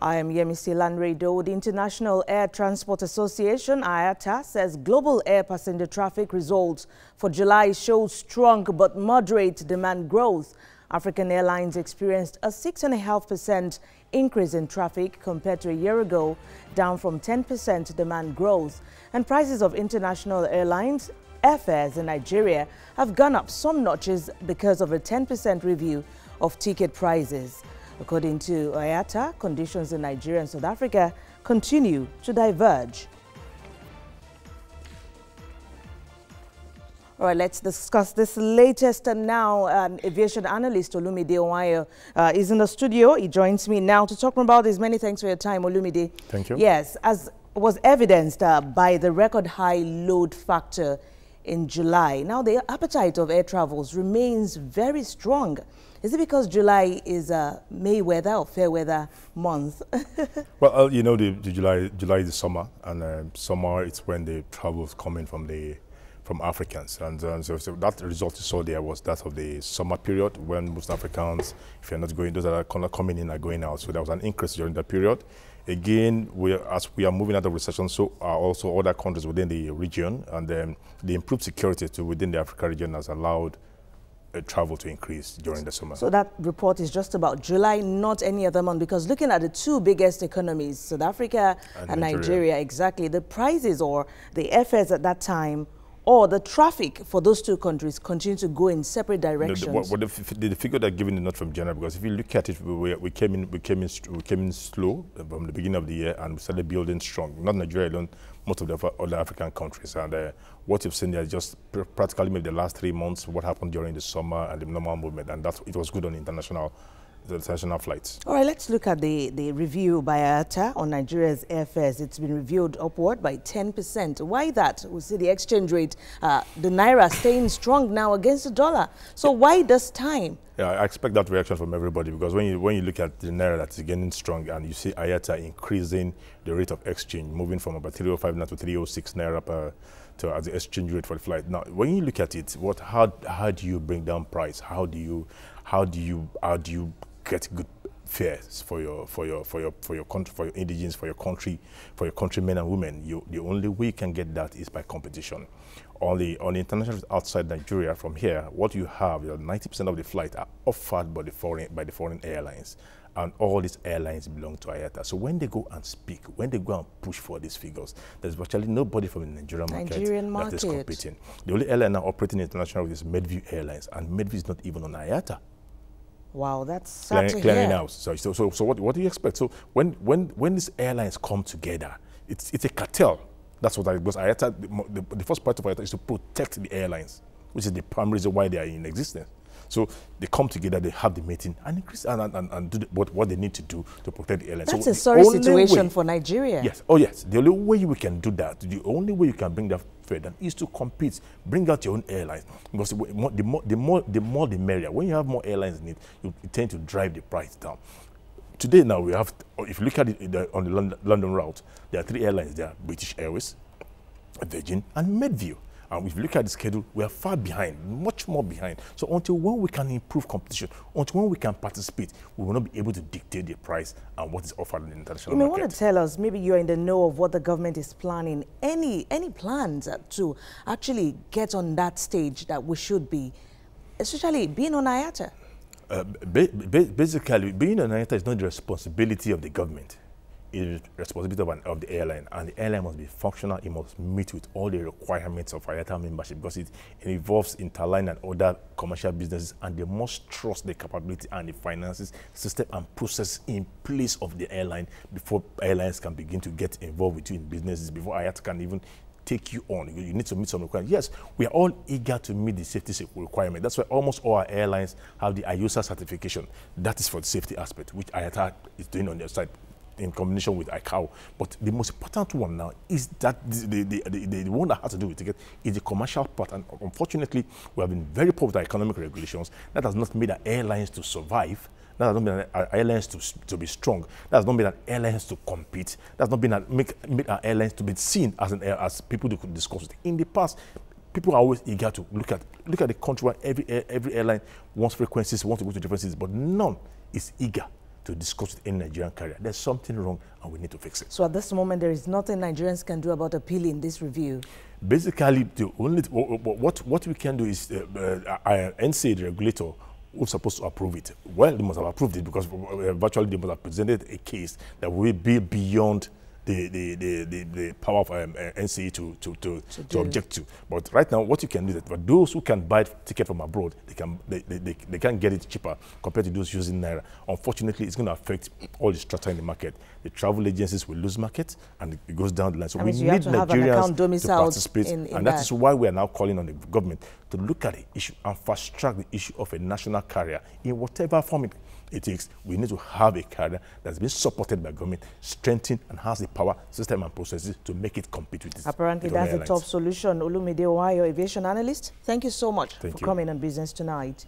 I am Yemisi Lanredo. The International Air Transport Association, IATA, says global air passenger traffic results for July show strong but moderate demand growth. African airlines experienced a 6.5% increase in traffic compared to a year ago, down from 10% demand growth. And prices of international airlines airfares in Nigeria have gone up some notches because of a 10% review of ticket prices. According to IATA, conditions in Nigeria and South Africa continue to diverge. All right, let's discuss this latest. And now, aviation analyst Olumide Ohunayo is in the studio. He joins me now to talk about this. Many thanks for your time, Olumide. Thank you. Yes, as was evidenced by the record high load factor in July. Now, the appetite of air travels remains very strong. Is it because July is a May weather or fair weather month? Well, you know, the July is the summer, and summer it's when the travel is coming from Africans, and so that result you saw there was that of the summer period when most Africans, if you're not going, those that are coming in are going out. So there was an increase during that period. Again, as we are moving out of recession, so are also other countries within the region, and the improved security within the Africa region has allowed travel to increase during the summer. So that report is just about July, not any other month, because looking at the two biggest economies, South Africa and Nigeria, exactly, the prices or the airfares at that time or the traffic for those two countries continue to go in separate directions. The figure they're giving is not from January, because if you look at it, we came in slow from the beginning of the year, and we started building strong. Not Nigeria alone, most of the other African countries. And what you've seen there is just practically maybe the last 3 months, what happened during the summer and the normal movement, and it was good on international flights. All right, let's look at the review by IATA on Nigeria's airfares. It's been reviewed upward by 10%. Why that? We see the exchange rate, the Naira staying strong now against the dollar. So why this time? Yeah, I expect that reaction from everybody, because when you look at the Naira that's getting strong, and you see IATA increasing the rate of exchange, moving from about 305 now to 306 Naira as the exchange rate for the flight. Now, when you look at it, how do you bring down price? How do you get good fares for your country, for your indigenes, for your countrymen and women? The only way you can get that is by competition. On the international outside Nigeria, from here, what you have is 90% of the flights are offered by the foreign airlines, and all these airlines belong to IATA. So when they go and speak, when they go and push for these figures, there's virtually nobody from the Nigerian market that is competing. The only airline now operating international is Medview Airlines, and Medview is not even on IATA. Wow, that's sad to clearing hear. out. So what do you expect? So when these airlines come together, it's a cartel. That's what because IATA, the first part of IATA is to protect the airlines, which is the primary reason why they are in existence. So they come together, they have the meeting, and increase and do what they need to do to protect the airlines. That's a sorry situation for Nigeria. Yes. Oh yes. The only way we can do that, the only way you can bring that fare down is to compete. Bring out your own airlines, because the more the merrier. When you have more airlines in it, you tend to drive the price down. Today now we have, if you look at it on the London route, there are 3 airlines there: British Airways, Virgin, and Medview. And if you look at the schedule, we are far behind, much more behind. So until when we can improve competition, until when we can participate, we will not be able to dictate the price and what is offered in the international market. You may want to tell us, maybe you're in the know of what the government is planning, any plans to actually get on that stage that we should be, especially being on IATA? Basically, being on IATA is not the responsibility of the government. It is the responsibility of the airline, and the airline must be functional. It must meet with all the requirements of IATA membership, because it involves interline and other commercial businesses, and they must trust the capability and the finances, system and process in place of the airline before airlines can begin to get involved with you in businesses, before IATA can even take you on. You need to meet some requirements. Yes, we are all eager to meet the safety requirement. That's why almost all our airlines have the IOSA certification. That is for the safety aspect, which IATA is doing on their side in combination with ICAO. But the most important one now is that the one that has to do with it is the commercial part. And unfortunately, we have been very poor with our economic regulations. That has not made our airlines to survive. That has not made our airlines to be strong. That has not made our airlines to compete. That has not been made our airlines to be seen as people who could discuss it. In the past, people are always eager to look at the country where every airline wants frequencies, wants to go to different cities, but none is eager to discuss with any Nigerian carrier. There's something wrong and we need to fix it. So at this moment, there is nothing Nigerians can do about appealing this review? Basically, the only what we can do is NCA, the regulator, who's supposed to approve it. Well, they must have approved it because virtually they must have presented a case that will be beyond the power of NCA to object to. But right now, what you can do is that for those who can buy ticket from abroad, they can get it cheaper compared to those using Naira. Unfortunately, it's going to affect all the structure in the market. The travel agencies will lose market, and it goes down the line. So we need Nigerians to participate, and that is why we are now calling on the government to look at the issue and fast track the issue of a national carrier in whatever form it takes. We need to have a carrier that's been supported by government, strengthened, and has the power, system, and processes to make it compete with this. Apparently, that's the top solution. Olumide Ohunayo, aviation analyst, thank you so much for coming on Business Tonight.